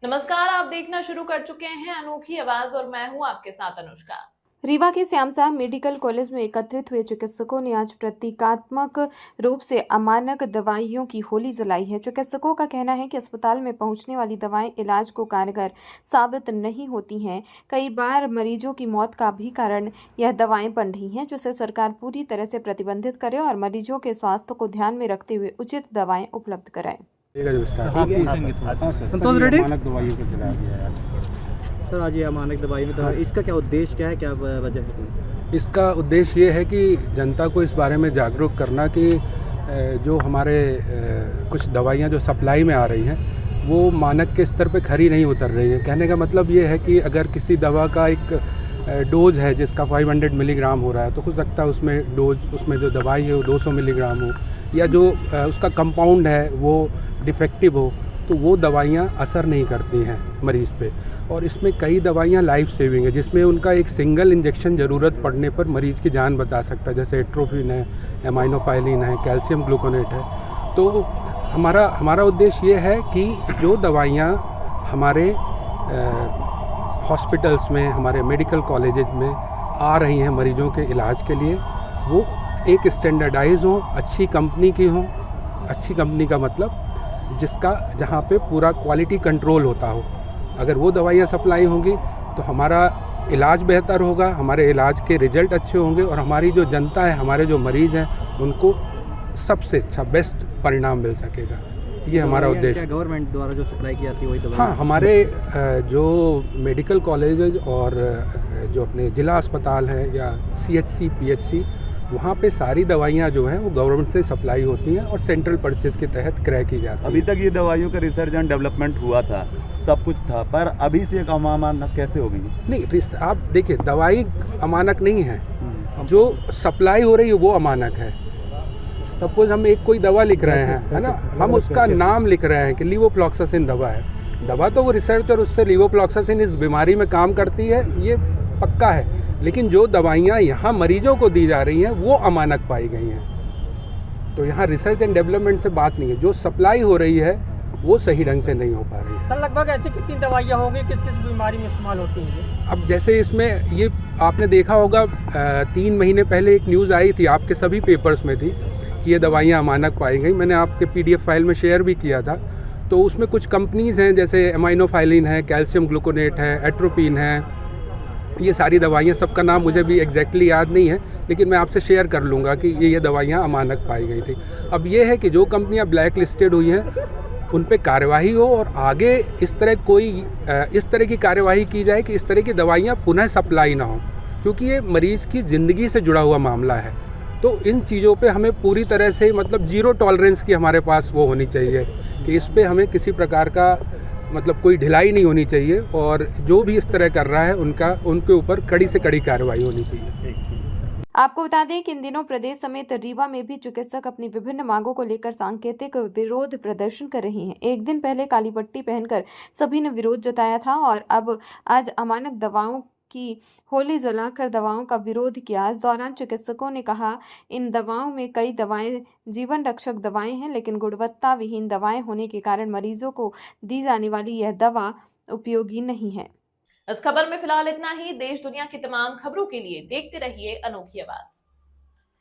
नमस्कार, आप देखना शुरू कर चुके हैं अनोखी आवाज और मैं हूं आपके साथ अनुष्का। रीवा के श्यामसा मेडिकल कॉलेज में एकत्रित हुए चिकित्सकों ने आज प्रतीकात्मक रूप से अमानक दवाइयों की होली जलाई है। चिकित्सकों का कहना है कि अस्पताल में पहुंचने वाली दवाएं इलाज को कारगर साबित नहीं होती हैं। कई बार मरीजों की मौत का भी कारण यह दवाएं बन रही हैं, जिसे सरकार पूरी तरह से प्रतिबंधित करे और मरीजों के स्वास्थ्य को ध्यान में रखते हुए उचित दवाएं उपलब्ध कराए। संतोष रेड्डी मानक दवाइयों को चलाया गया है सर, आज ये अमानक दवाई में तो इसका क्या उद्देश्य क्या है, क्या वजह है? इसका उद्देश्य ये है कि जनता को इस बारे में जागरूक करना कि जो हमारे कुछ दवाइयाँ जो सप्लाई में आ रही हैं वो मानक के स्तर पे खरी नहीं उतर रही हैं। कहने का मतलब ये है कि अगर किसी दवा का एक डोज है जिसका 500 मिलीग्राम हो रहा है, तो हो सकता है उसमें जो दवाई है वो 200 मिलीग्राम हो, या जो उसका कंपाउंड है वो डिफेक्टिव हो, तो वो दवाइयाँ असर नहीं करती हैं मरीज़ पे। और इसमें कई दवाइयाँ लाइफ सेविंग है, जिसमें उनका एक सिंगल इंजेक्शन ज़रूरत पड़ने पर मरीज़ की जान बचा सकता है, जैसे एट्रोपिन है, एमाइनोफाइलिन है, कैल्शियम ग्लूकोनेट है। तो हमारा उद्देश्य ये है कि जो दवाइयाँ हमारे हॉस्पिटल्स में, हमारे मेडिकल कॉलेजेस में आ रही हैं मरीज़ों के इलाज के लिए, वो एक स्टैंडर्डाइज हों, अच्छी कंपनी की हों। अच्छी कंपनी का मतलब जहाँ पे पूरा क्वालिटी कंट्रोल होता हो। अगर वो दवाइयाँ सप्लाई होंगी तो हमारा इलाज बेहतर होगा, हमारे इलाज के रिजल्ट अच्छे होंगे और हमारी जो जनता है, हमारे जो मरीज़ हैं, उनको सबसे अच्छा बेस्ट परिणाम मिल सकेगा। ये हमारा उद्देश्य है। गवर्नमेंट द्वारा जो सप्लाई की जाती है वही दवाई? हाँ, हमारे जो मेडिकल कॉलेजेस और जो अपने ज़िला अस्पताल हैं या CHC PHC, वहाँ पे सारी दवाइयाँ जो हैं वो गवर्नमेंट से सप्लाई होती हैं और सेंट्रल परचेज के तहत क्रय की जाती हैं। अभी तक ये दवाइयों का रिसर्च एंड डेवलपमेंट हुआ था, सब कुछ था, पर अभी से एक अमानक कैसे हो गई? नहीं, आप देखिए, दवाई अमानक नहीं है, जो सप्लाई हो रही है वो अमानक है। सपोज हम एक कोई दवा लिख रहे हैं, है ना, हम उसका नाम लिख रहे हैं कि लीवोफ्लॉक्सासिन दवा है। दवा तो वो रिसर्च और उससे लीवोफ्लॉक्सासिन इस बीमारी में काम करती है, ये पक्का है। लेकिन जो दवाइयाँ यहाँ मरीजों को दी जा रही हैं वो अमानक पाई गई हैं। तो यहाँ रिसर्च एंड डेवलपमेंट से बात नहीं है, जो सप्लाई हो रही है वो सही ढंग से नहीं हो पा रही है। सर, लगभग ऐसी कितनी दवाइयाँ होंगी, किस किस बीमारी में इस्तेमाल होती हैं? अब जैसे इसमें ये आपने देखा होगा, 3 महीने पहले एक न्यूज़ आई थी, आपके सभी पेपर्स में थी कि ये दवाइयाँ अमानक पाई गई। मैंने आपके PDF फाइल में शेयर भी किया था। तो उसमें कुछ कंपनीज़ हैं, जैसे एमाइनोफाइलिन है, कैल्शियम ग्लूकोनेट है, एट्रोपिन है, ये सारी दवाइयाँ, सबका नाम मुझे भी एग्जैक्टली याद नहीं है, लेकिन मैं आपसे शेयर कर लूँगा कि ये दवाइयाँ अमानक पाई गई थी। अब ये है कि जो कंपनियाँ ब्लैक लिस्टेड हुई हैं उन पे कार्यवाही हो और आगे इस तरह की कार्यवाही की जाए कि इस तरह की दवाइयाँ पुनः सप्लाई ना हो, क्योंकि ये मरीज़ की ज़िंदगी से जुड़ा हुआ मामला है। तो इन चीज़ों पे हमें पूरी तरह से, मतलब ज़ीरो टॉलरेंस की हमारे पास वो होनी चाहिए कि इस पे हमें किसी प्रकार का, मतलब कोई ढिलाई नहीं होनी चाहिए, और जो भी इस तरह कर रहा है उनके ऊपर कड़ी से कड़ी कार्रवाई होनी चाहिए। आपको बता दें कि इन दिनों प्रदेश समेत रीवा में भी चिकित्सक अपनी विभिन्न मांगों को लेकर सांकेतिक विरोध प्रदर्शन कर रहे हैं। एक दिन पहले काली पट्टी पहनकर सभी ने विरोध जताया था और अब आज अमानक दवाओं की होली जलाकर दवाओं का विरोध किया। इस दौरान चिकित्सकों ने कहा, इन दवाओं में कई दवाएं जीवन रक्षक दवाएं हैं, लेकिन गुणवत्ता विहीन दवाएं होने के कारण मरीजों को दी जाने वाली यह दवा उपयोगी नहीं है। इस खबर में फिलहाल इतना ही। देश दुनिया की तमाम खबरों के लिए देखते रहिए अनोखी आवाज।